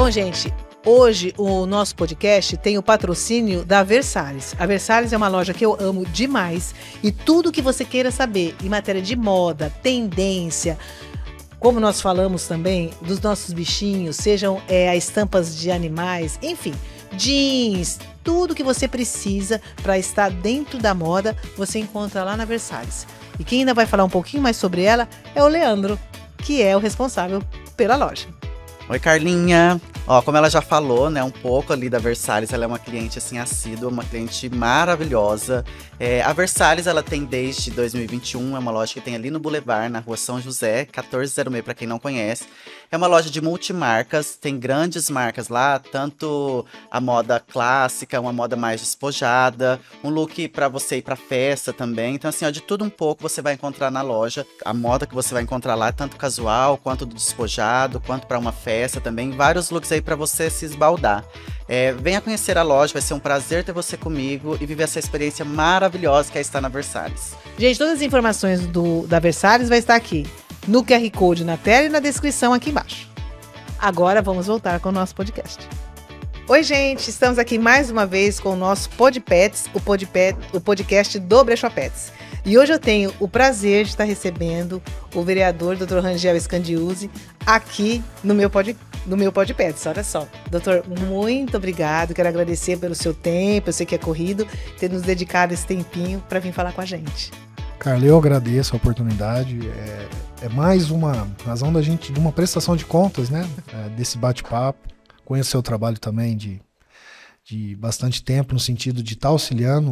Bom, gente, hoje o nosso podcast tem o patrocínio da Versalhes. A Versalhes é uma loja que eu amo demais e tudo que você queira saber em matéria de moda, tendência, como nós falamos também dos nossos bichinhos, sejam as estampas de animais, enfim, jeans, tudo que você precisa para estar dentro da moda, você encontra lá na Versalhes. E quem ainda vai falar um pouquinho mais sobre ela é o Leandro, que é o responsável pela loja. Oi, Carlinha. Ó, como ela já falou, né, um pouco ali da Versalhes, ela é uma cliente, assim, assídua, uma cliente maravilhosa. A Versalhes, ela tem desde 2021, é uma loja que tem ali no Boulevard, na Rua São José, 1406, para quem não conhece. É uma loja de multimarcas, tem grandes marcas lá, tanto a moda clássica, uma moda mais despojada, um look para você ir pra festa também. Então, assim, ó, de tudo um pouco você vai encontrar na loja. A moda que você vai encontrar lá, tanto casual, quanto do despojado, quanto para uma festa também. Vários looks aí para você se esbaldar. Venha conhecer a loja, vai ser um prazer ter você comigo e viver essa experiência maravilhosa que é estar na Versalhes. Gente, todas as informações da Versalhes vai estar aqui no QR Code na tela e na descrição aqui embaixo. Agora vamos voltar com o nosso podcast. Oi, gente, estamos aqui mais uma vez com o nosso Podpets, o podcast do Brechó Pets. E hoje eu tenho o prazer de estar recebendo o vereador Dr. Rangel Scandiuzzi aqui no meu Podpets. Olha só, doutor, muito obrigado, quero agradecer pelo seu tempo, eu sei que é corrido, ter nos dedicado esse tempinho para vir falar com a gente. Carla, eu agradeço a oportunidade, é mais uma razão da gente, de uma prestação de contas, né, desse bate-papo. Conheço o seu trabalho também de bastante tempo, no sentido de estar auxiliando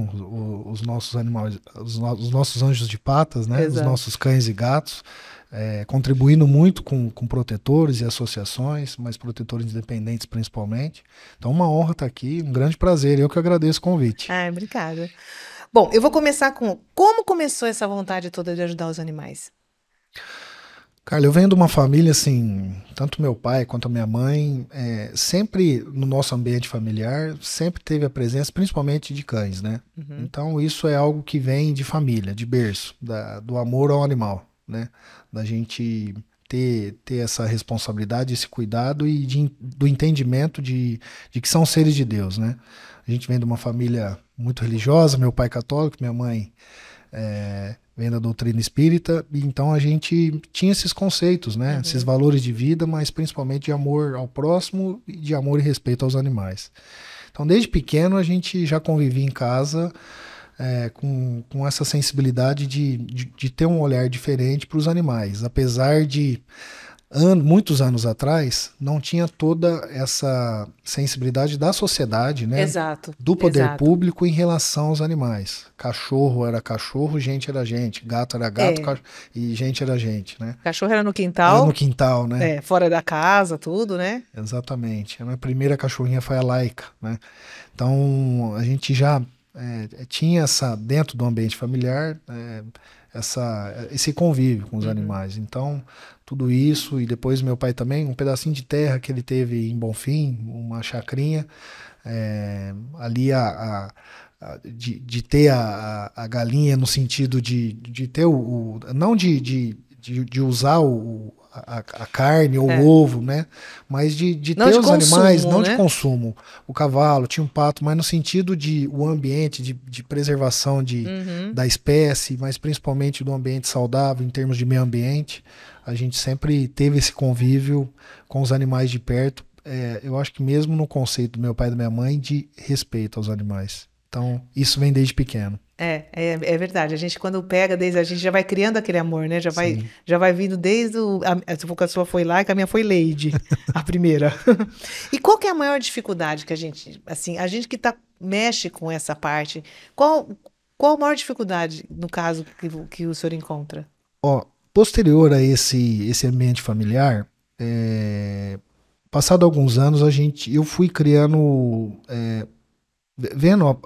os nossos animais, os nossos anjos de patas, né, os nossos cães e gatos, contribuindo muito com protetores e associações, mas protetores independentes principalmente. Então, uma honra estar aqui, um grande prazer, eu que agradeço o convite. Obrigada. Bom, eu vou começar com como começou essa vontade toda de ajudar os animais? Carla, eu venho de uma família, assim, tanto meu pai quanto a minha mãe, sempre no nosso ambiente familiar, sempre teve a presença, principalmente de cães, né? Uhum. Então, isso é algo que vem de família, de berço, do amor ao animal, né? Da gente ter essa responsabilidade, esse cuidado e do entendimento de que são seres de Deus, né? A gente vem de uma família muito religiosa, meu pai católico, minha mãe vem da doutrina espírita, e então a gente tinha esses conceitos, né? Uhum. Esses valores de vida, mas principalmente de amor ao próximo e de amor e respeito aos animais. Então, desde pequeno, a gente já convivia em casa com essa sensibilidade de ter um olhar diferente para os animais, apesar de muitos anos atrás, não tinha toda essa sensibilidade da sociedade, né? Exato. Do poder público em relação aos animais. Cachorro era cachorro, gente era gente. Gato era gato e gente era gente, né? Cachorro era no quintal. Era no quintal, né? Fora da casa, tudo, né? Exatamente. A minha primeira cachorrinha foi a Laika, né? Então, a gente já tinha dentro do ambiente familiar, esse convívio com os animais. Então, tudo isso, e depois meu pai também, um pedacinho de terra que ele teve em Bonfim, uma chacrinha, ali de ter a galinha no sentido de ter não de usar a carne ou o ovo, né? Mas de ter os animais, não de consumo. O cavalo, tinha um pato, mas no sentido de o ambiente, de preservação da espécie, mas principalmente do ambiente saudável, em termos de meio ambiente. A gente sempre teve esse convívio com os animais de perto. Eu acho que mesmo no conceito do meu pai e da minha mãe, de respeito aos animais. Então, isso vem desde pequeno. É verdade. A gente, quando pega, a gente já vai criando aquele amor, né? Já vai vindo desde a sua foi lá, que a minha foi Lady, a primeira. E qual que é a maior dificuldade que a gente que mexe com essa parte, qual a maior dificuldade, no caso, que o senhor encontra? Posterior a esse ambiente familiar, passado alguns anos, eu fui criando... vendo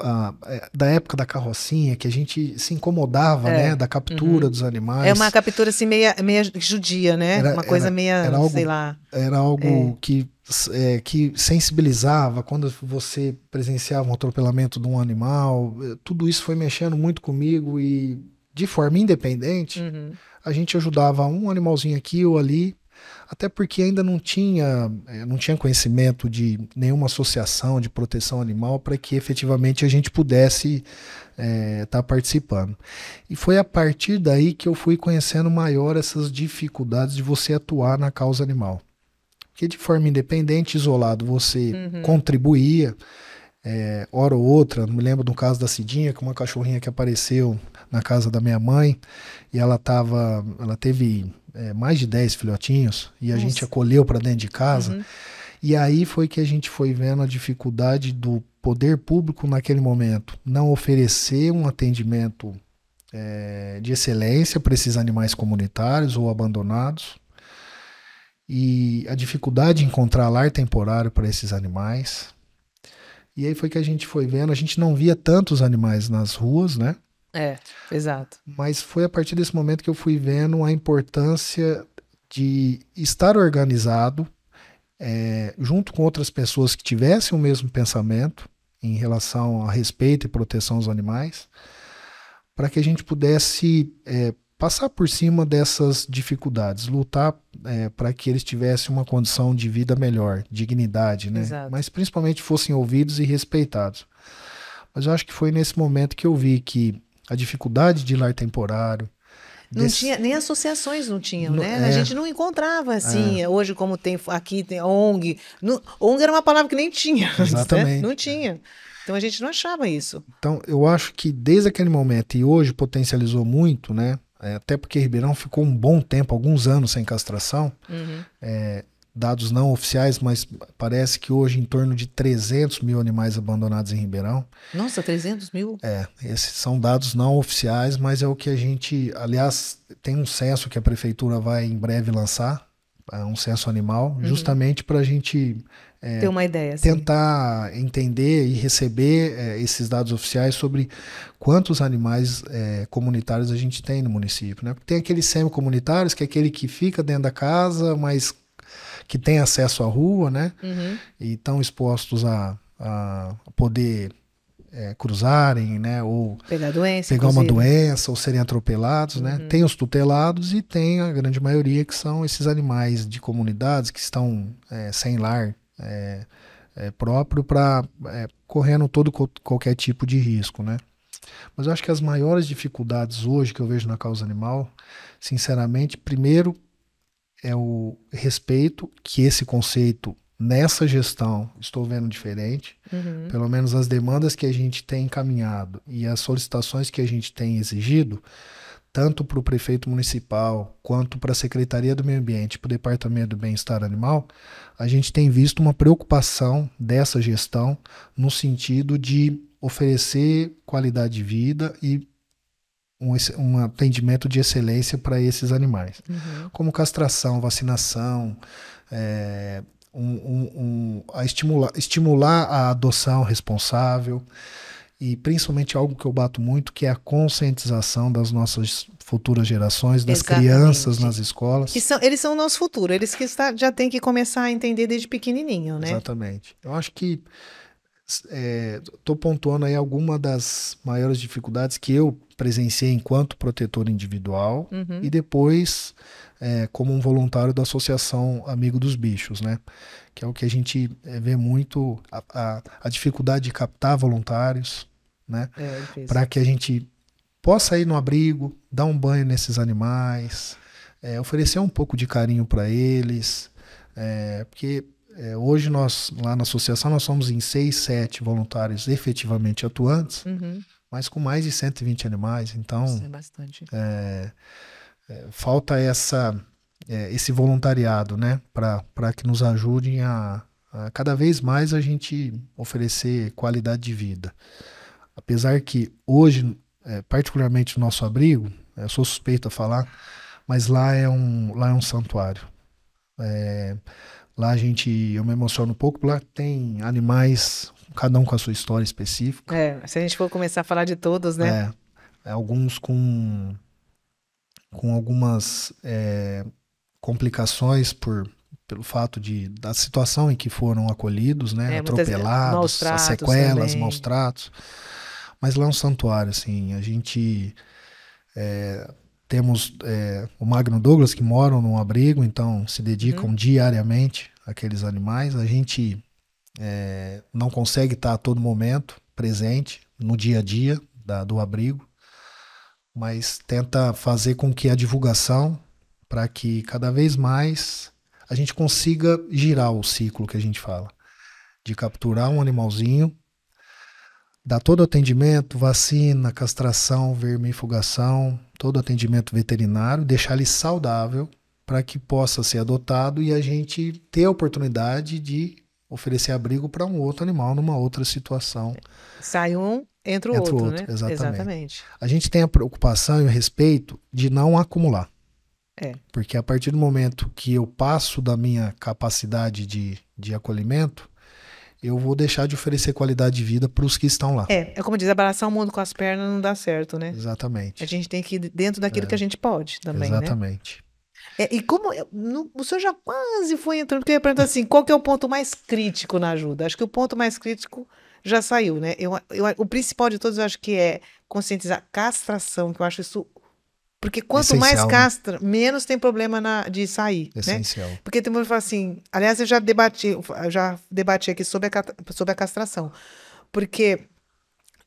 da época da carrocinha, que a gente se incomodava, né, da captura dos animais. É uma captura assim meia judia, né? Uma coisa meia, sei lá. Era algo que sensibilizava quando você presenciava um atropelamento de um animal. Tudo isso foi mexendo muito comigo e, de forma independente, a gente ajudava um animalzinho aqui ou ali, Até porque ainda não tinha conhecimento de nenhuma associação de proteção animal para que efetivamente a gente pudesse estar participando. E foi a partir daí que eu fui conhecendo maior essas dificuldades de você atuar na causa animal. Porque de forma independente, isolado, você contribuía, hora ou outra. Me lembro do caso da Cidinha, que é uma cachorrinha que apareceu na casa da minha mãe, e ela teve mais de 10 filhotinhos, e a gente acolheu para dentro de casa. E aí foi que a gente foi vendo a dificuldade do poder público naquele momento não oferecer um atendimento de excelência para esses animais comunitários ou abandonados, e a dificuldade de encontrar lar temporário para esses animais. E aí foi que a gente foi vendo, a gente não via tantos animais nas ruas, né? Exato. Mas foi a partir desse momento que eu fui vendo a importância de estar organizado, junto com outras pessoas que tivessem o mesmo pensamento em relação a respeito e proteção aos animais, para que a gente pudesse passar por cima dessas dificuldades, lutar para que eles tivessem uma condição de vida melhor, dignidade, né? Exato. Mas principalmente fossem ouvidos e respeitados. Mas eu acho que foi nesse momento que eu vi que a dificuldade de lar temporário... Não tinha, nem associações não tinham, né? A gente não encontrava assim, hoje como tem aqui, tem ONG. ONG era uma palavra que nem tinha. Exatamente. Né? Não tinha. Então a gente não achava isso. Então eu acho que desde aquele momento e hoje potencializou muito, né? Até porque Ribeirão ficou um bom tempo, alguns anos sem castração. Dados não oficiais, mas parece que hoje em torno de 300 mil animais abandonados em Ribeirão. Nossa, 300 mil? Esses são dados não oficiais, mas é o que a gente... Aliás, tem um censo que a prefeitura vai em breve lançar, um censo animal, justamente para a gente ter uma ideia, tentar entender e receber esses dados oficiais sobre quantos animais comunitários a gente tem no município, né? Porque tem aqueles semi-comunitários, que é aquele que fica dentro da casa, mas que tem acesso à rua, né? E estão expostos a poder cruzarem, né? Ou pegar uma doença, ou serem atropelados, né? Tem os tutelados e tem a grande maioria que são esses animais de comunidades que estão sem lar próprio, correndo qualquer tipo de risco, né? Mas eu acho que as maiores dificuldades hoje que eu vejo na causa animal, sinceramente, primeiro é o respeito, que esse conceito nessa gestão estou vendo diferente. Pelo menos as demandas que a gente tem encaminhado e as solicitações que a gente tem exigido, tanto para o prefeito municipal quanto para a Secretaria do Meio Ambiente, para o Departamento do Bem-Estar Animal, a gente tem visto uma preocupação dessa gestão no sentido de oferecer qualidade de vida e um atendimento de excelência para esses animais, como castração, vacinação, estimular a adoção responsável e principalmente algo que eu bato muito, que é a conscientização das nossas futuras gerações, das crianças nas escolas. Eles são o nosso futuro, eles que já têm que começar a entender desde pequenininho, né? Exatamente. Eu acho que estou pontuando aí alguma das maiores dificuldades que eu presenciei enquanto protetor individual e depois como um voluntário da Associação Amigo dos Bichos, né? Que é o que a gente vê muito, a dificuldade de captar voluntários, né? Para que a gente possa ir no abrigo, dar um banho nesses animais, oferecer um pouco de carinho para eles, porque hoje nós, lá na associação, nós somos em 6, 7 voluntários efetivamente atuantes, mas com mais de 120 animais, então isso é bastante. Falta esse voluntariado, né, para que nos ajudem a cada vez mais a gente oferecer qualidade de vida. Apesar que hoje, particularmente no nosso abrigo, eu sou suspeito a falar, mas lá é um santuário. Lá eu me emociono um pouco, lá tem animais, cada um com a sua história específica. Se a gente for começar a falar de todos, né? Alguns com algumas complicações pelo fato da situação em que foram acolhidos, né? Atropelados, as sequelas, maus tratos. Mas lá é um santuário, assim, a gente Temos o Magno Douglas, que moram num abrigo, então se dedicam diariamente àqueles animais. A gente não consegue estar a todo momento presente no dia a dia do abrigo, mas tenta fazer com que a divulgação, para que cada vez mais a gente consiga girar o ciclo que a gente fala, de capturar um animalzinho, dar todo o atendimento, vacina, castração, vermifugação, todo o atendimento veterinário, deixar ele saudável para que possa ser adotado e a gente ter a oportunidade de oferecer abrigo para um outro animal numa outra situação. Sai um, entra o outro, né? Exatamente. A gente tem a preocupação e o respeito de não acumular. Porque a partir do momento que eu passo da minha capacidade de acolhimento, eu vou deixar de oferecer qualidade de vida para os que estão lá. É como diz, abraçar o mundo com as pernas não dá certo, né? Exatamente. A gente tem que ir dentro daquilo que a gente pode também, exatamente. Né? E como o senhor já quase foi entrando, porque eu ia perguntar assim, qual que é o ponto mais crítico na ajuda? Acho que o ponto mais crítico já saiu, né? O principal de todos eu acho que é conscientizar castração, que eu acho isso... Porque quanto essencial, mais castra, né? Menos tem problema de sair. Essencial. Né? Porque tem mundo que fala assim... Aliás, eu já debati aqui sobre a castração. Porque...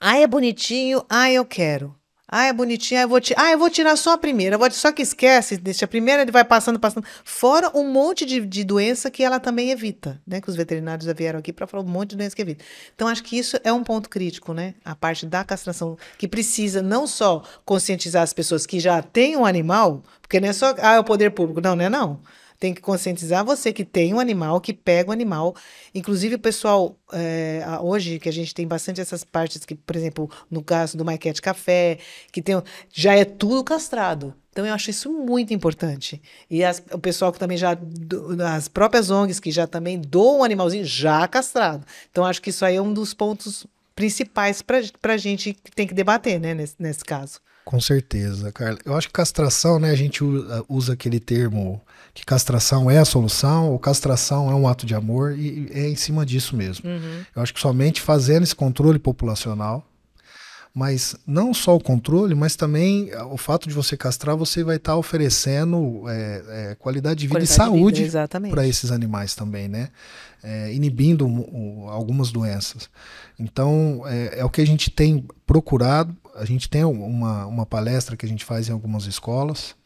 é bonitinho, eu quero. É bonitinho, eu vou tirar só a primeira. Só que esquece, deixa a primeira, ele vai passando. Fora um monte de doença que ela também evita, né? Que os veterinários já vieram aqui para falar um monte de doença que evita. Então, acho que isso é um ponto crítico, né? A parte da castração, que precisa não só conscientizar as pessoas que já têm um animal, porque não é só, é o poder público. Não, não é não. Tem que conscientizar você que tem um animal, que pega um animal. Inclusive, o pessoal, hoje, que a gente tem bastante essas partes, que, por exemplo, no caso do My Cat Café, que já é tudo castrado. Então, eu acho isso muito importante. E o pessoal que também as próprias ONGs, que já também doam um animalzinho já castrado. Então, acho que isso aí é um dos pontos principais para a gente que tem que debater, né, nesse caso. Com certeza, Carla. Eu acho que castração, né, a gente usa aquele termo que castração é a solução, ou castração é um ato de amor, e é em cima disso mesmo. Eu acho que somente fazendo esse controle populacional, mas não só o controle, mas também o fato de você castrar, você vai estar oferecendo qualidade de vida e saúde para esses animais também, né? Inibindo algumas doenças. Então, é o que a gente tem procurado. A gente tem uma palestra que a gente faz em algumas escolas.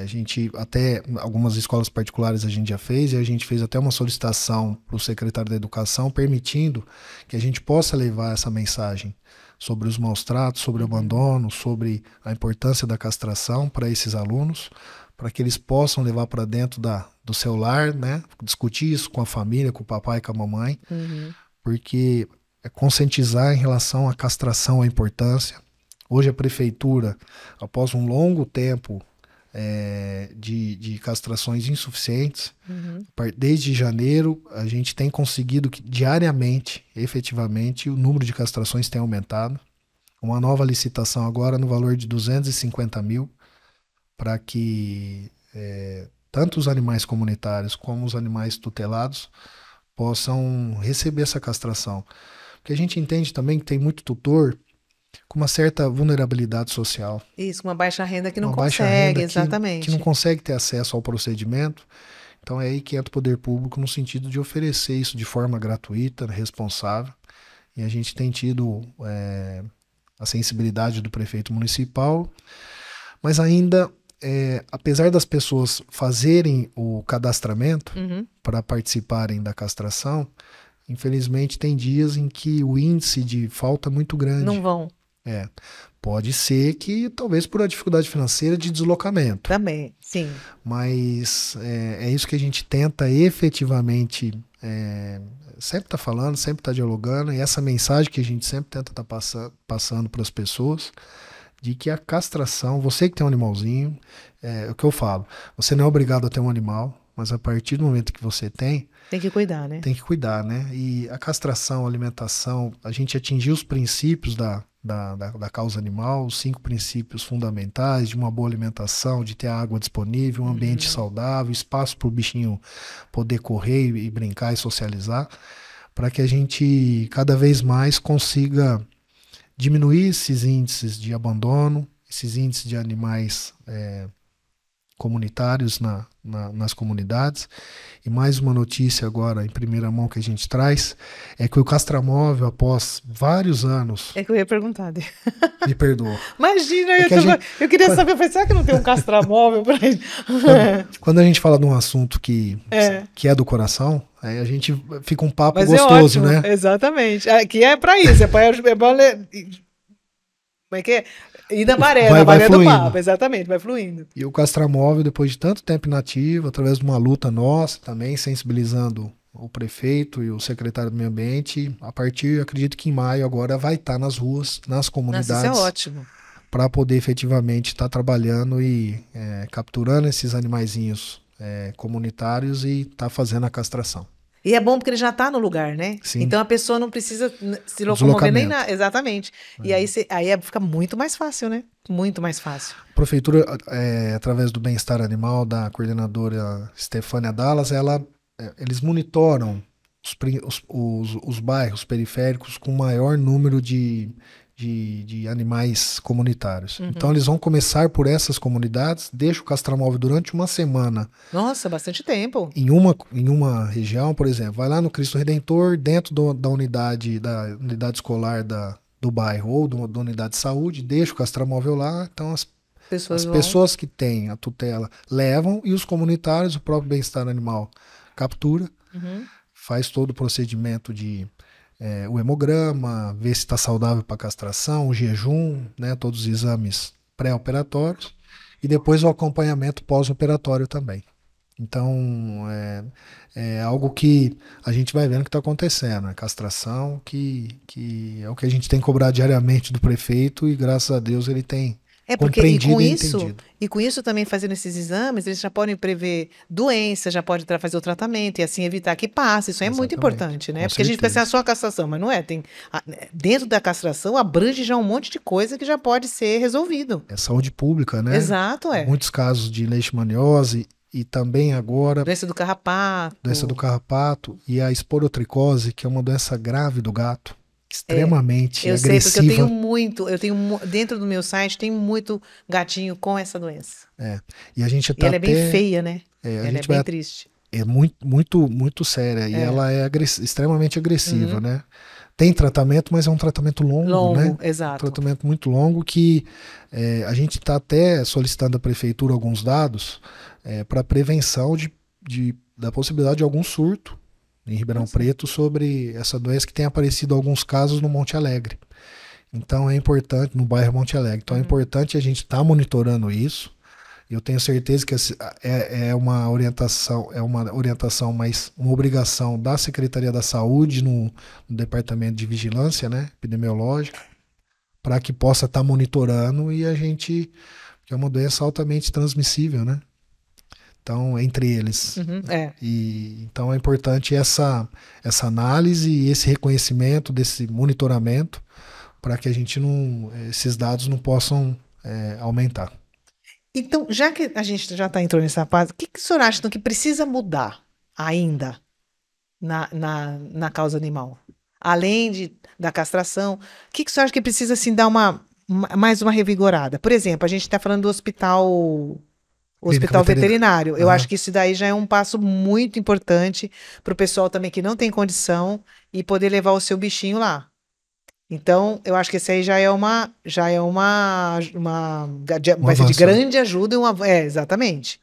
A gente até, algumas escolas particulares a gente já fez, e a gente fez até uma solicitação para o secretário da Educação, permitindo que a gente possa levar essa mensagem sobre os maus tratos, sobre o abandono, sobre a importância da castração para esses alunos, para que eles possam levar para dentro do seu lar, né? Discutir isso com a família, com o papai e com a mamãe, porque conscientizar em relação à castração, a importância. Hoje a prefeitura, após um longo tempo de castrações insuficientes, desde janeiro a gente tem conseguido que diariamente, efetivamente, o número de castrações tem aumentado. Uma nova licitação agora no valor de 250 mil, para que tanto os animais comunitários como os animais tutelados possam receber essa castração. Porque a gente entende também que tem muito tutor com uma certa vulnerabilidade social. Isso, uma baixa renda que não consegue, exatamente. Que não consegue ter acesso ao procedimento. Então é aí que entra o poder público no sentido de oferecer isso de forma gratuita, responsável. E a gente tem tido a sensibilidade do prefeito municipal, mas ainda, apesar das pessoas fazerem o cadastramento para participarem da castração, infelizmente tem dias em que o índice de falta é muito grande. Não vão. Pode ser que talvez por uma dificuldade financeira de deslocamento. Também, sim. Mas é isso que a gente tenta efetivamente sempre tá falando, sempre tá dialogando, e essa mensagem que a gente sempre tenta tá passando para as pessoas, de que a castração, você que tem um animalzinho, é o que eu falo, você não é obrigado a ter um animal, mas a partir do momento que você tem que cuidar, né? Tem que cuidar, né? E a castração, a alimentação, a gente atingiu os princípios da causa animal, os 5 princípios fundamentais de uma boa alimentação, de ter água disponível, um ambiente saudável, espaço para o bichinho poder correr e brincar e socializar, para que a gente cada vez mais consiga diminuir esses índices de abandono, esses índices de animais comunitários nas comunidades. E mais uma notícia agora, em primeira mão, que a gente traz, é que o castramóvel, após vários anos... É que eu ia perguntar. Me perdoa. Imagina, É eu queria saber, será que não tem um castramóvel pra gente? Quando a gente fala de um assunto que é do coração, aí a gente fica um papo Mas gostoso, é ótimo, né? Exatamente. Aqui é pra isso, como é que é? Ir na maré, na maré do papo, exatamente, vai fluindo. E o castramóvel, depois de tanto tempo inativo, através de uma luta nossa também, sensibilizando o prefeito e o secretário do Meio Ambiente, a partir, acredito que em maio agora vai estar nas ruas, nas comunidades. Nossa, isso é ótimo. Para poder efetivamente estar trabalhando e capturando esses animaizinhos comunitários e estar fazendo a castração. E é bom porque ele já está no lugar, né? Sim. Então a pessoa não precisa se locomover nem nada. Exatamente. E aí fica muito mais fácil, né? Muito mais fácil. A prefeitura, através do bem-estar animal, da coordenadora Stefânia Dallas, eles monitoram os bairros periféricos com maior número de animais comunitários. Uhum. Então eles vão começar por essas comunidades, deixa o castramóvel durante uma semana. Nossa, bastante tempo. Em uma região, por exemplo, vai lá no Cristo Redentor, dentro da unidade escolar do bairro ou da unidade de saúde, deixa o castramóvel lá. Então as pessoas que têm a tutela levam e os comunitários, o próprio bem-estar animal captura, faz todo o procedimento o hemograma, ver se está saudável para castração, o jejum, né, todos os exames pré-operatórios e depois o acompanhamento pós-operatório também. Então, é algo que a gente vai vendo que está acontecendo, a castração, que é o que a gente tem que cobrar diariamente do prefeito e graças a Deus ele tem compreendido e entendido. E com isso também fazendo esses exames, eles já podem prever doenças, já podem fazer o tratamento e assim evitar que passe. Isso é muito importante, né? Porque a gente pensa só a castração, mas não é. Dentro da castração abrange já um monte de coisa que já pode ser resolvido. É saúde pública, né? Exato, Muitos casos de leishmaniose e também agora... Doença do carrapato. Doença do carrapato e a esporotricose, que é uma doença grave do gato. Extremamente agressiva. Eu sei, porque eu tenho dentro do meu site tem muito gatinho com essa doença. E a gente ela é bem feia, né? Ela é bem triste. É muito, muito, muito séria. E ela é extremamente agressiva, né? Tem tratamento, mas é um tratamento longo, né? Exato. Um tratamento muito longo que a gente está até solicitando à prefeitura alguns dados para prevenção da possibilidade de algum surto em Ribeirão Preto sobre essa doença que tem aparecido alguns casos no Monte Alegre. Então é importante, no bairro Monte Alegre. Então é importante a gente estar monitorando isso. Eu tenho certeza que é uma orientação, mas uma obrigação da Secretaria da Saúde no Departamento de Vigilância, né, epidemiológica, para que possa estar monitorando e que é uma doença altamente transmissível, né? Então, entre eles. Então é importante essa análise e esse reconhecimento desse monitoramento para que esses dados não possam aumentar. Então, já que a gente já está entrando nessa fase, o que o senhor acha que precisa mudar ainda na causa animal? Além da castração, o que o senhor acha que precisa assim, dar mais uma revigorada? Por exemplo, a gente está falando do hospital veterinário. Eu acho que isso daí já é um passo muito importante para o pessoal também que não tem condição e poder levar o seu bichinho lá. Então, eu acho que esse aí vai ser de grande ajuda. Exatamente.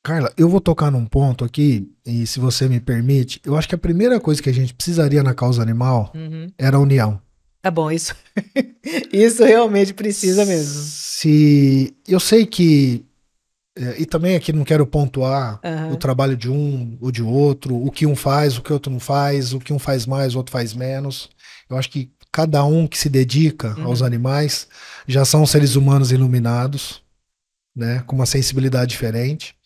Carla, eu vou tocar num ponto aqui, e se você me permite, eu acho que a primeira coisa que a gente precisaria na causa animal era a união. Tá bom, isso realmente precisa mesmo. Eu sei que, e também aqui não quero pontuar o trabalho de um ou de outro, o que um faz, o que o outro não faz, o que um faz mais, o outro faz menos. Eu acho que cada um que se dedica aos animais já são seres humanos iluminados, né, com uma sensibilidade diferente.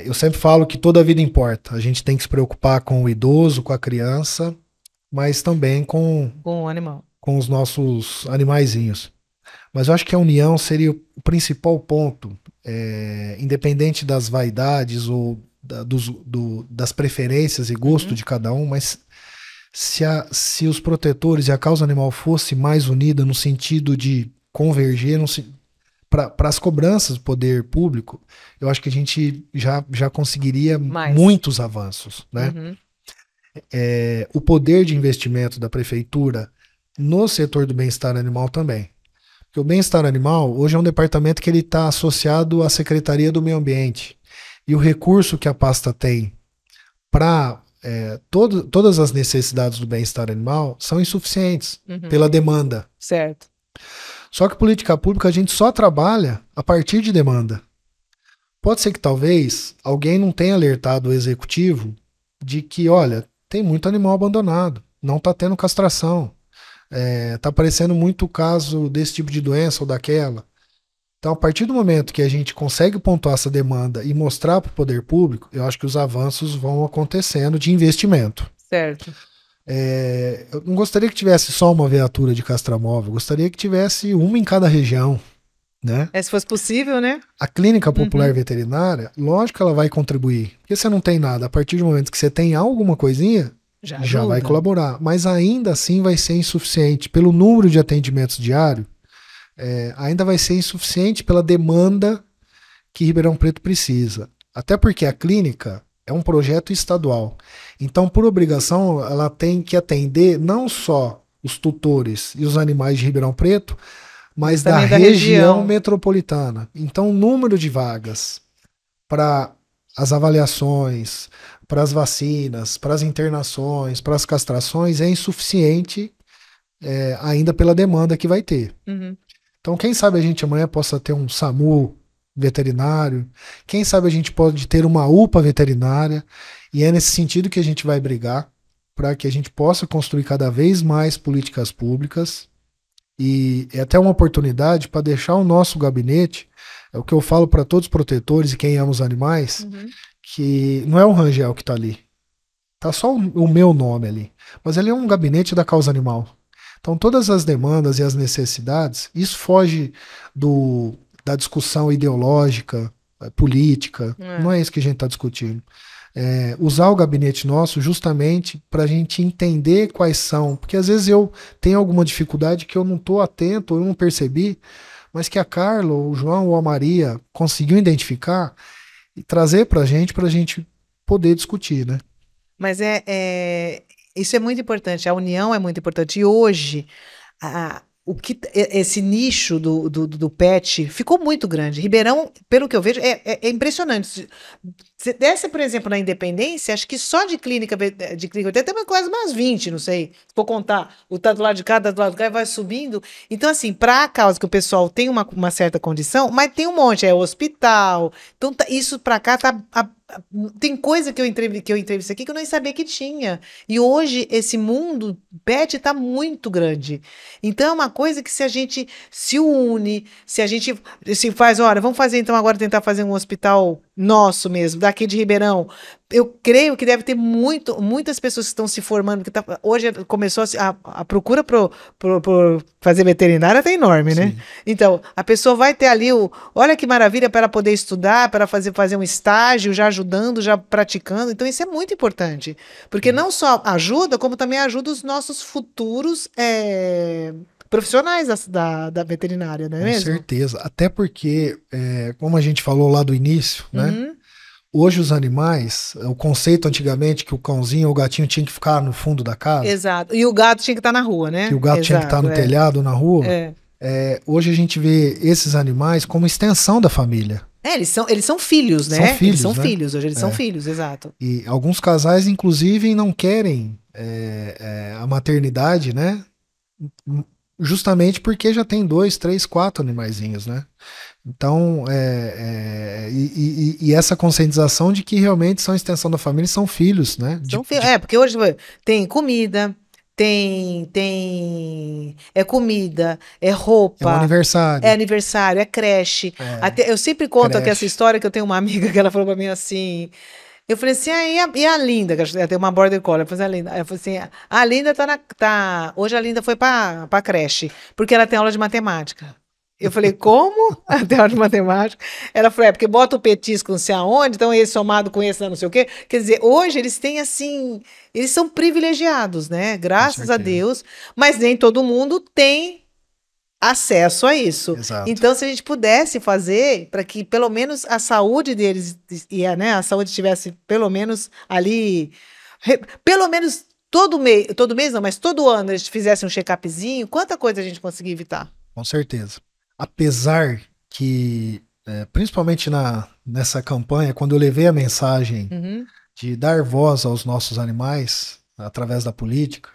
Eu sempre falo que toda a vida importa. A gente tem que se preocupar com o idoso, com a criança, mas também com o animal, com os nossos animaizinhos. Mas eu acho que a união seria o principal ponto, independente das vaidades ou das preferências e gosto de cada um, mas se os protetores e a causa animal fosse mais unida no sentido de converger para as cobranças do poder público, eu acho que a gente já conseguiria muitos avanços, né? Uhum. O poder de investimento da prefeitura no setor do bem-estar animal também. Porque o bem-estar animal, hoje é um departamento que ele está associado à Secretaria do Meio Ambiente. E o recurso que a pasta tem para todas as necessidades do bem-estar animal são insuficientes pela demanda. Certo. Só que política pública a gente só trabalha a partir de demanda. Pode ser que talvez alguém não tenha alertado o executivo de que, olha, tem muito animal abandonado, não está tendo castração, está aparecendo muito caso desse tipo de doença ou daquela. Então, a partir do momento que a gente consegue pontuar essa demanda e mostrar para o poder público, eu acho que os avanços vão acontecendo de investimento. Certo. Eu não gostaria que tivesse só uma viatura de castramóvel, eu gostaria que tivesse uma em cada região, né? Se fosse possível, né? A clínica popular veterinária, lógico que ela vai contribuir, porque você não tem nada, a partir do momento que você tem alguma coisinha, já vai colaborar, mas ainda assim vai ser insuficiente pelo número de atendimentos diários, ainda vai ser insuficiente pela demanda que Ribeirão Preto precisa, até porque a clínica é um projeto estadual. Então, por obrigação, ela tem que atender não só os tutores e os animais de Ribeirão Preto, mas da região metropolitana. Então, o número de vagas para as avaliações, para as vacinas, para as internações, para as castrações é insuficiente ainda pela demanda que vai ter. Uhum. Então, quem sabe a gente amanhã possa ter um SAMU veterinário, quem sabe a gente pode ter uma UPA veterinária, e é nesse sentido que a gente vai brigar para que a gente possa construir cada vez mais políticas públicas, e é até uma oportunidade para deixar o nosso gabinete, é o que eu falo para todos os protetores e quem ama os animais, que não é o Rangel que está ali, tá só o meu nome ali, mas ele é um gabinete da causa animal. Então todas as demandas e as necessidades, isso foge da discussão ideológica, política, não é isso que a gente está discutindo. Usar o gabinete nosso justamente para a gente entender quais são, porque às vezes eu tenho alguma dificuldade que eu não estou atento, eu não percebi, mas que a Carla, o João ou a Maria conseguiu identificar e trazer para a gente poder discutir, né? Mas isso é muito importante, a união é muito importante. E hoje, esse nicho do pet ficou muito grande. Ribeirão, pelo que eu vejo, é impressionante. Você desce, por exemplo, na Independência, acho que só de clínica tem quase umas 20, não sei. Se for contar, o tá do lado de cá, do lado de cá, e vai subindo. Então, assim, para a causa que o pessoal tem uma certa condição, mas tem um monte, hospital. Então, isso para cá tem coisa que eu entrevistei aqui que eu nem sabia que tinha. E hoje esse mundo pet está muito grande. Então é uma coisa que se a gente se une, se a gente se faz, olha, vamos fazer então agora tentar fazer um hospital nosso mesmo, daqui de Ribeirão. Eu creio que deve ter muitas pessoas que estão se formando, porque hoje começou a procura por fazer veterinária tá enorme, né? Então, a pessoa vai ter ali olha que maravilha para ela poder estudar, para fazer um estágio, já ajudando, já praticando. Então, isso é muito importante. Porque não só ajuda, como também ajuda os nossos futuros profissionais da veterinária, não é mesmo? Com certeza. Até porque, como a gente falou lá do início, né? Hoje os animais, o conceito antigamente que o cãozinho ou o gatinho tinha que ficar no fundo da casa. Exato. E o gato tinha que estar na rua, né? Que o gato tinha que estar no telhado ou na rua. Hoje a gente vê esses animais como extensão da família. Eles são filhos, né? São filhos, eles são né? filhos, hoje eles são filhos, exato. E alguns casais, inclusive, não querem a maternidade, né? Justamente porque já tem 2, 3, 4 animaizinhos, né? Então, e essa conscientização de que realmente são extensão da família, são filhos, né? Porque hoje tem comida, tem comida, é roupa. É um aniversário. É aniversário, é creche. Eu sempre conto aqui essa história que eu tenho uma amiga que ela falou pra mim assim. Eu falei assim, e a Linda, que ela tem uma border collie, eu falei assim, eu falei assim, a Linda hoje a Linda foi pra creche, porque ela tem aula de matemática. Eu falei, como? Ela tem aula de matemática? Ela falou, porque bota o petisco não sei aonde, então esse somado com esse não sei o quê. Quer dizer, hoje eles têm assim, eles são privilegiados, né? Graças a Deus, mas nem todo mundo tem acesso a isso. Exato. Então, se a gente pudesse fazer para que pelo menos a saúde deles e a saúde estivesse pelo menos ali, pelo menos todo mês não, mas todo ano eles fizessem um check-upzinho, quanta coisa a gente conseguia evitar? Com certeza. Apesar que, principalmente nessa campanha, quando eu levei a mensagem de dar voz aos nossos animais através da política,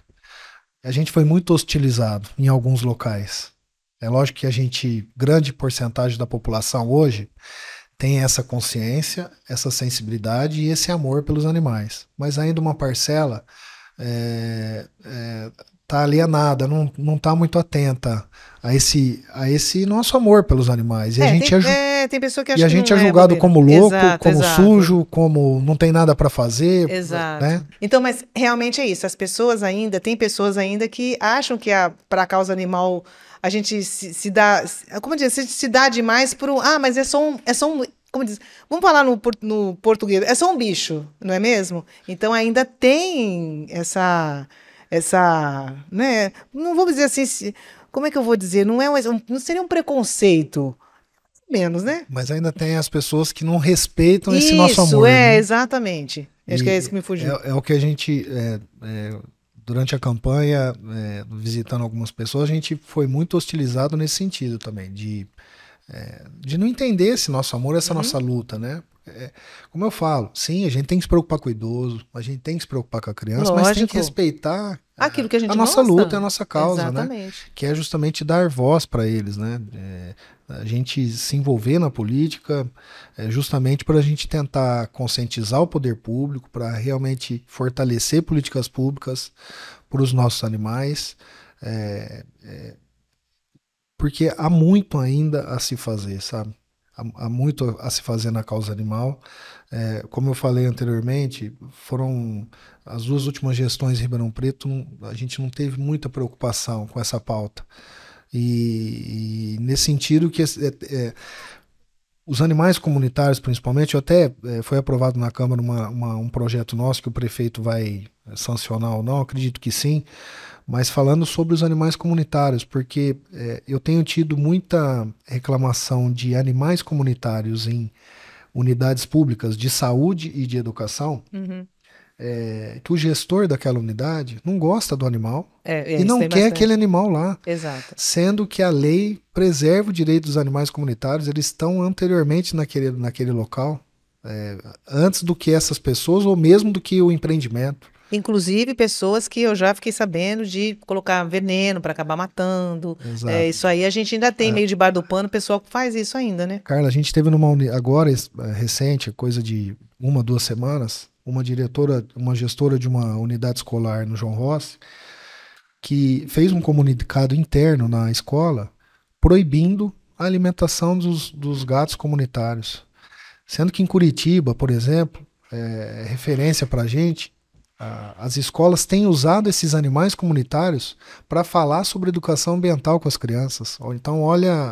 a gente foi muito hostilizado em alguns locais. É lógico que grande porcentagem da população hoje tem essa consciência, essa sensibilidade e esse amor pelos animais. Mas ainda uma parcela tá alienada, não tá muito atenta a esse nosso amor pelos animais. E a gente tem pessoa que acha e a que gente não é julgado bobeira. como louco, Exato, como exato. sujo, como não tem nada para fazer. Exato. Né? Então, mas realmente é isso. Tem pessoas ainda que acham que para a causa animal a gente se dá, como dizer, se dá demais por mas é só um, como diz, vamos falar no português, é só um bicho, não é mesmo? Então ainda tem essa, né? Não vou dizer assim, como é que eu vou dizer? Não seria um preconceito. Menos, né? Mas ainda tem as pessoas que não respeitam esse nosso amor. Isso, né? Exatamente. Acho que é isso que me fugiu. É o que a gente, durante a campanha, visitando algumas pessoas, a gente foi muito hostilizado nesse sentido também, de não entender esse nosso amor, essa nossa luta, né? Como eu falo, sim, a gente tem que se preocupar com o idoso, a gente tem que se preocupar com a criança, Lógico. mas tem que respeitar aquilo que a nossa gosta. luta, a nossa causa, Exatamente. né? Que é justamente dar voz para eles, né? A gente se envolver na política justamente para a gente tentar conscientizar o poder público, para realmente fortalecer políticas públicas para os nossos animais, porque há muito ainda a se fazer, sabe? Há muito a se fazer na causa animal. Como eu falei anteriormente, foram as 2 últimas gestões em Ribeirão Preto, a gente não teve muita preocupação com essa pauta. E nesse sentido que os animais comunitários, principalmente, foi aprovado na Câmara um projeto nosso que o prefeito vai sancionar ou não, acredito que sim, mas falando sobre os animais comunitários, porque eu tenho tido muita reclamação de animais comunitários em unidades públicas de saúde e de educação, que o gestor daquela unidade não gosta do animal e não quer bastante. aquele animal lá. Exato. Sendo que a lei preserva o direito dos animais comunitários, eles estão anteriormente naquele local, antes do que essas pessoas ou mesmo do que o empreendimento. Inclusive pessoas que eu já fiquei sabendo de colocar veneno para acabar matando. Isso aí a gente ainda tem meio debaixo do pano, o pessoal que faz isso ainda, né? Carla, a gente teve agora, recente, coisa de 1, 2 semanas, uma gestora de uma unidade escolar no João Rossi, que fez um comunicado interno na escola proibindo a alimentação dos gatos comunitários. Sendo que em Curitiba, por exemplo, referência para a gente, as escolas têm usado esses animais comunitários para falar sobre educação ambiental com as crianças. Então, olha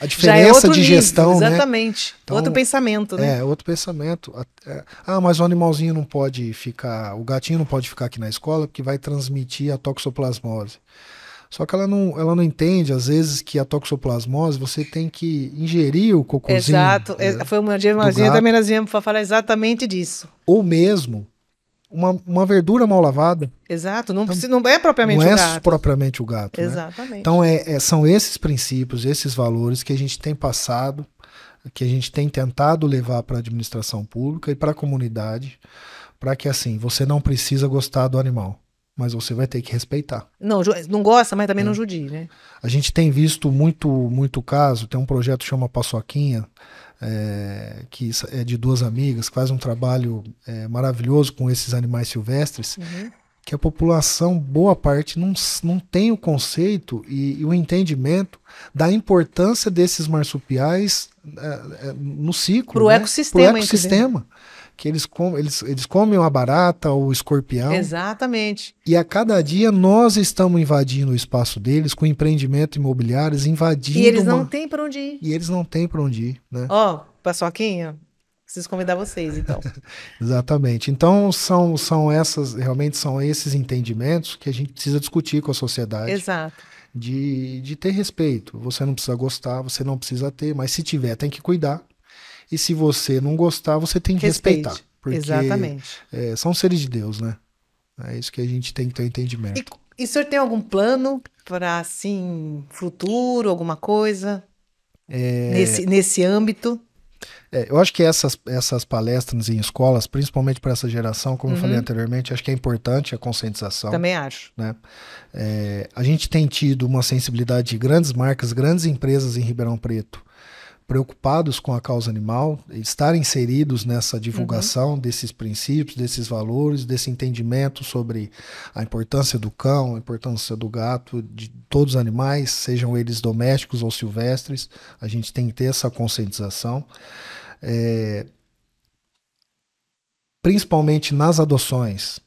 a diferença de gestão. Exatamente. Né? Então, outro pensamento, né? Outro pensamento. Mas o animalzinho não pode ficar, o gatinho não pode ficar aqui na escola porque vai transmitir a toxoplasmose. Só que ela não entende, às vezes, que a toxoplasmose você tem que ingerir o cocôzinho. Exato. Foi uma irmãzinha também nós viemos para falar exatamente disso. Ou mesmo uma verdura mal lavada. Exato, não é propriamente o gato. Não é propriamente o gato. Exatamente. Né? Então, são esses princípios, esses valores que a gente tem passado, que a gente tem tentado levar para a administração pública e para a comunidade, para que, assim, você não precisa gostar do animal, mas você vai ter que respeitar. Não gosta, mas também não judie, né? A gente tem visto muito caso, tem um projeto que chama Paçoquinha, que é de 2 amigas, que faz um trabalho maravilhoso com esses animais silvestres, que a população, boa parte, não tem o conceito e o entendimento da importância desses marsupiais no ciclo. Pro ecossistema. Que eles comem a barata, o escorpião. Exatamente. E a cada dia nós estamos invadindo o espaço deles com empreendimentos imobiliários, invadindo. E eles não têm para onde ir. E eles não têm para onde ir, né? Paçoquinha, preciso convidar vocês, então. Exatamente. Então realmente são esses entendimentos que a gente precisa discutir com a sociedade. Exato. de ter respeito. Você não precisa gostar, você não precisa ter, mas se tiver, tem que cuidar. E se você não gostar, você tem que respeitar. Porque Exatamente. são seres de Deus, né? É isso que a gente tem que ter um entendimento. E o senhor tem algum plano para, assim, futuro, alguma coisa nesse âmbito? Eu acho que essas palestras em escolas, principalmente para essa geração, como eu falei anteriormente, acho que é importante a conscientização. Também acho. Né? A gente tem tido uma sensibilidade de grandes marcas, grandes empresas em Ribeirão Preto, preocupados com a causa animal, estarem inseridos nessa divulgação desses princípios, desses valores, desse entendimento sobre a importância do cão, a importância do gato, de todos os animais, sejam eles domésticos ou silvestres. A gente tem que ter essa conscientização. Principalmente nas adoções,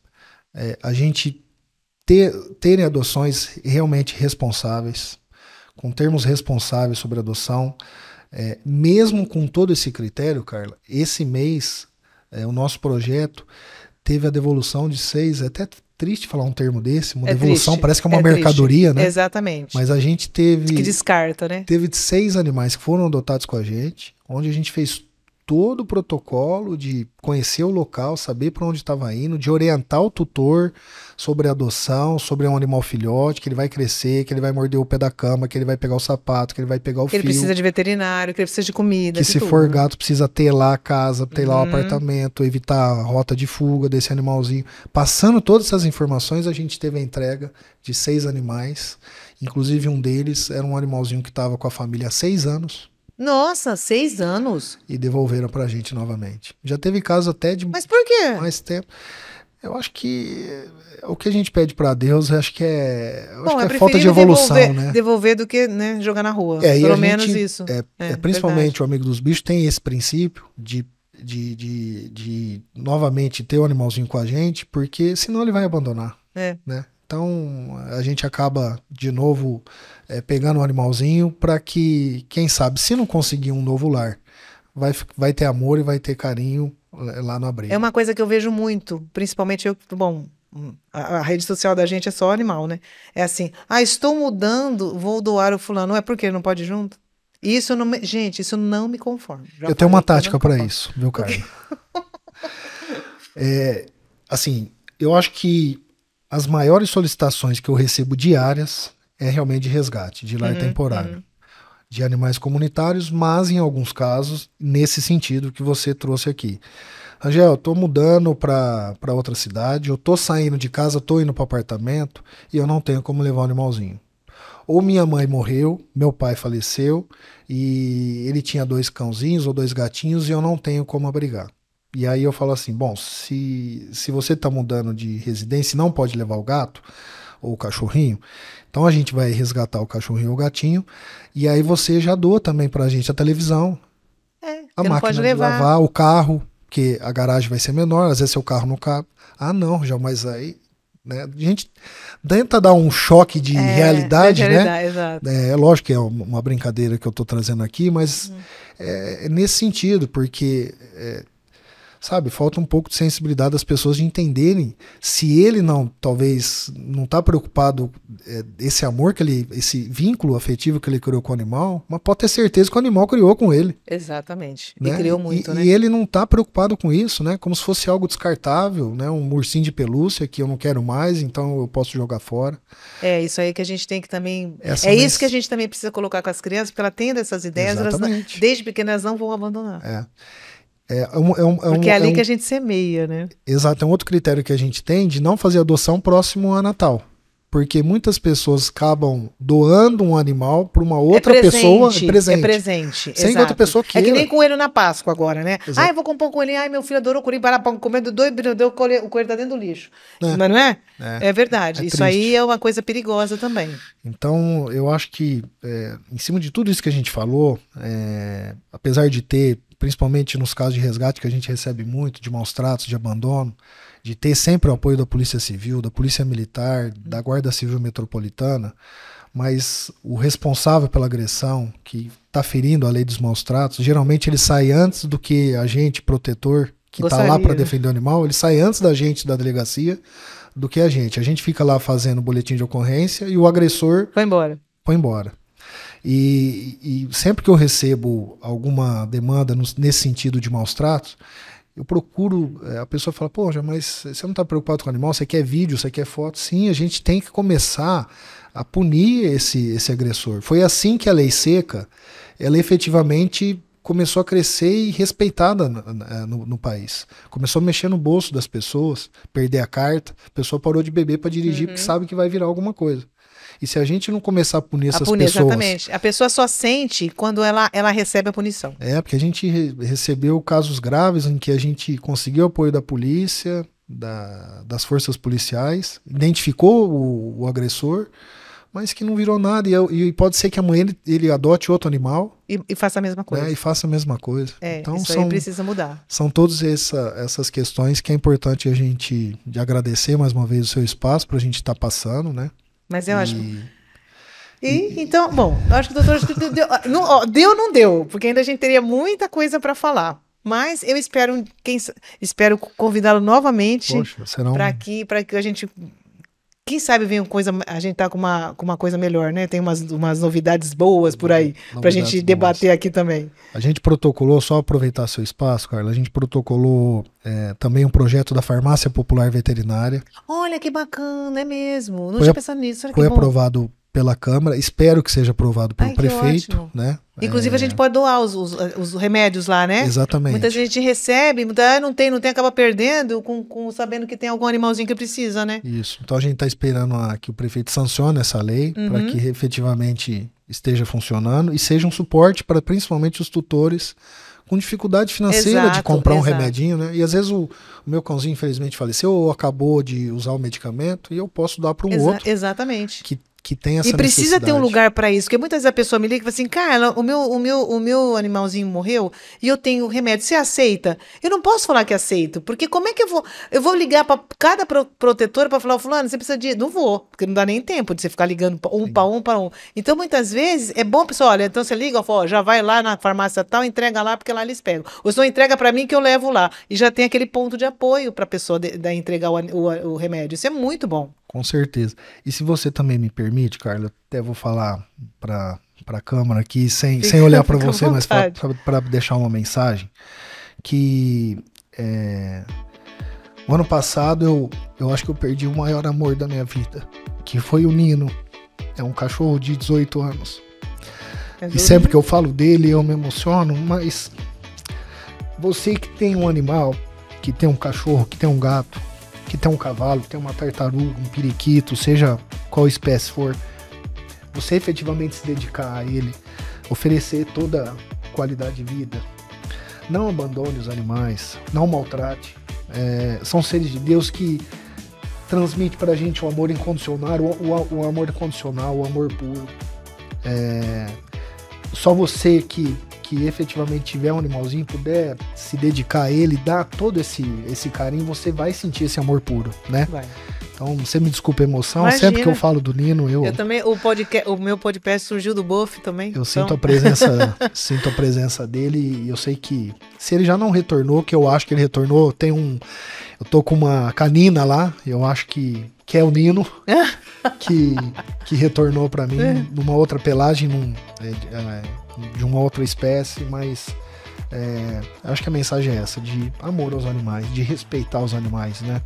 a gente terem adoções realmente responsáveis, com termos responsáveis sobre adoção. Mesmo com todo esse critério, Carla, esse mês o nosso projeto teve a devolução de 6, é até triste falar um termo desse, uma devolução, triste. Parece que é uma mercadoria, triste. Né? Exatamente. Mas a gente teve... Que descarta, né? Teve 6 animais que foram adotados com a gente, onde a gente fez todo o protocolo de conhecer o local, saber para onde estava indo, de orientar o tutor sobre a adoção, sobre um animal filhote, que ele vai crescer, que ele vai morder o pé da cama, que ele vai pegar o sapato, que ele vai pegar o fio. Que ele precisa de veterinário, que ele precisa de comida. Que se for gato, precisa ter lá a casa, ter lá o apartamento, evitar a rota de fuga desse animalzinho. Passando todas essas informações, a gente teve a entrega de 6 animais. Inclusive um deles era um animalzinho que estava com a família há 6 anos. Nossa, 6 anos. E devolveram pra gente novamente. Já teve caso até de... Mas por quê? Mais tempo. Eu acho que o que a gente pede pra Deus, acho que é falta de evolução, né? Devolver do que, né, jogar na rua. Pelo menos isso. Principalmente verdade. O Amigo dos Bichos tem esse princípio de novamente ter o animalzinho com a gente, porque senão ele vai abandonar. Né? Então, a gente acaba, de novo, pegando o animalzinho para que, quem sabe, se não conseguir um novo lar, vai ter amor e vai ter carinho lá no abrigo. É uma coisa que eu vejo muito, principalmente a rede social da gente é só animal, né? É assim, estou mudando, vou doar o fulano. É porque ele não pode ir junto? Gente, isso não me conforma. Eu tenho uma tática para isso, viu, Carla? Assim, eu acho que as maiores solicitações que eu recebo diárias é realmente de resgate, de lar temporário, de animais comunitários, mas em alguns casos, nesse sentido que você trouxe aqui. Angel, eu tô mudando para outra cidade, eu tô saindo de casa, tô indo para apartamento e eu não tenho como levar o animalzinho. Ou minha mãe morreu, meu pai faleceu e ele tinha 2 cãozinhos ou 2 gatinhos e eu não tenho como abrigar. E aí eu falo assim, bom, se você está mudando de residência e não pode levar o gato ou o cachorrinho, então a gente vai resgatar o cachorrinho ou o gatinho e aí você já doa também pra gente a televisão, a máquina de lavar, o carro, que a garagem vai ser menor, às vezes seu carro não cabe. Não, já, mas aí... Né? A gente tenta dar um choque de realidade, né? Exato. É lógico que é uma brincadeira que eu estou trazendo aqui, mas é nesse sentido, porque... sabe, falta um pouco de sensibilidade das pessoas de entenderem se ele talvez não está preocupado esse amor esse vínculo afetivo que ele criou com o animal, mas pode ter certeza que o animal criou com ele. Exatamente. Né? E criou muito, né? E ele não está preocupado com isso, né? Como se fosse algo descartável, né? Um ursinho de pelúcia que eu não quero mais, então eu posso jogar fora. Isso aí que a gente tem que também... isso que a gente também precisa colocar com as crianças, porque ela tendo essas ideias, desde pequenas não vão abandonar. Porque é ali que a gente semeia, né? Exato, é um outro critério que a gente tem de não fazer adoção próximo a Natal. Porque muitas pessoas acabam doando um animal para uma outra pessoa. É presente. Sem que outra pessoa queira. É que nem coelho na Páscoa agora, né? Eu vou comprar um coelhinho. Meu filho adorou o coelhinho. Para comendo o coelho tá dentro do lixo. Mas não é? É verdade. Isso aí é uma coisa perigosa também. Então, eu acho que, em cima de tudo isso que a gente falou, apesar de ter, principalmente nos casos de resgate que a gente recebe muito, de maus tratos, de abandono, de ter sempre o apoio da Polícia Civil, da Polícia Militar, da Guarda Civil Metropolitana, mas o responsável pela agressão, que está ferindo a lei dos maus tratos, geralmente ele sai antes do que a gente, protetor, que está lá para defender o animal, ele sai antes da gente da delegacia, do que a gente. A gente fica lá fazendo boletim de ocorrência e o agressor Foi embora. E sempre que eu recebo alguma demanda nesse sentido de maus tratos, eu procuro, a pessoa fala, poxa, mas você não está preocupado com o animal, você quer vídeo, você quer foto? Sim, a gente tem que começar a punir esse agressor. Foi assim que a lei seca, ela efetivamente começou a crescer e respeitada no país. Começou a mexer no bolso das pessoas, perder a carta, a pessoa parou de beber para dirigir porque sabe que vai virar alguma coisa. E se a gente não começar a punir essas pessoas... Exatamente. A pessoa só sente quando ela recebe a punição. Porque a gente recebeu casos graves em que a gente conseguiu o apoio da polícia, das forças policiais, identificou o agressor, mas que não virou nada. E pode ser que amanhã ele adote outro animal. E faça a mesma coisa. Né, e faça a mesma coisa. Então, isso aí precisa mudar. São todas essas questões que é importante a gente agradecer mais uma vez o seu espaço para a gente estar passando, né? Mas eu acho... Então, bom, eu acho que o doutor deu ou não deu, porque ainda a gente teria muita coisa para falar. Mas eu espero convidá-lo novamente para que a gente... Quem sabe vem a gente tá com uma coisa melhor, né? Tem umas novidades boas por aí, pra gente debater aqui também. A gente protocolou, só aproveitar seu espaço, Carla, a gente protocolou também um projeto da Farmácia Popular Veterinária. Olha que bacana, é mesmo. Não tinha pensado nisso. Foi aprovado pela Câmara, espero que seja aprovado pelo prefeito, né? Inclusive a gente pode doar os remédios lá, né? Exatamente. Muita gente recebe, não tem, acaba perdendo, sabendo que tem algum animalzinho que precisa, né? Isso. Então a gente está esperando que o prefeito sancione essa lei para que efetivamente esteja funcionando e seja um suporte para principalmente os tutores com dificuldade financeira de comprar um remedinho, né? E às vezes o meu cãozinho infelizmente faleceu ou acabou de usar o medicamento e eu posso dar para um outro. Exatamente. Que tem essa necessidade. E precisa necessidade. ter um lugar para isso, porque muitas vezes a pessoa me liga e fala assim, Carla, o meu animalzinho morreu e eu tenho remédio, você aceita? Eu não posso falar que aceito, porque como é que eu vou ligar para cada protetora para falar, fulano, você precisa de... Não vou, porque não dá nem tempo de você ficar ligando para um. Então, muitas vezes, é bom a pessoa, olha, então você liga, já vai lá na farmácia tal, entrega lá, porque lá eles pegam. Ou senão entrega para mim que eu levo lá. E já tem aquele ponto de apoio para a pessoa entregar o remédio. Isso é muito bom. Com certeza. E se você também me permite, Carla, até vou falar para a Câmara aqui, sem olhar para você, mas para deixar uma mensagem, que o ano passado eu acho que eu perdi o maior amor da minha vida, que foi o Nino. É um cachorro de 18 anos. E sempre que eu falo dele eu me emociono, mas você que tem um animal, que tem um cachorro, que tem um gato, que tem um cavalo, que tem uma tartaruga, um periquito, seja qual espécie for, você efetivamente se dedicar a ele, oferecer toda a qualidade de vida, não abandone os animais, não maltrate, são seres de Deus que transmitem pra gente o amor incondicional, o amor incondicional, o amor puro. Só você que efetivamente tiver um animalzinho, puder se dedicar a ele, dar todo esse carinho, você vai sentir esse amor puro, né? Vai. Então, você me desculpa a emoção, imagina. Sempre que eu falo do Nino, eu também, o meu podcast surgiu do Buff também. Eu sinto a presença dele e eu sei que se ele já não retornou, que eu acho que ele retornou, eu tô com uma canina lá, eu acho que é o Nino, que retornou pra mim numa outra pelagem, de uma outra espécie, mas acho que a mensagem é essa, de amor aos animais, de respeitar os animais, né?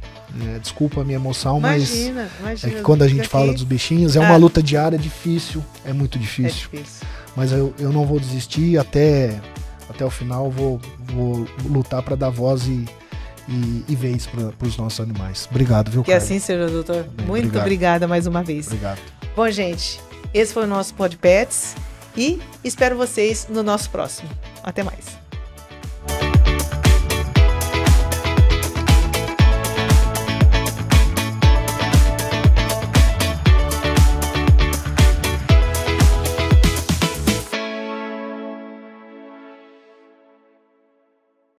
Desculpa a minha emoção, imagina, é que quando a gente fala dos bichinhos, é uma luta diária difícil, é muito difícil. Mas eu não vou desistir, até o final vou lutar para dar voz e vez para os nossos animais. Obrigado, viu, Carla? Que assim seja, doutor. Muito obrigada mais uma vez. Obrigado. Bom, gente, esse foi o nosso Pod Pets e espero vocês no nosso próximo. Até mais.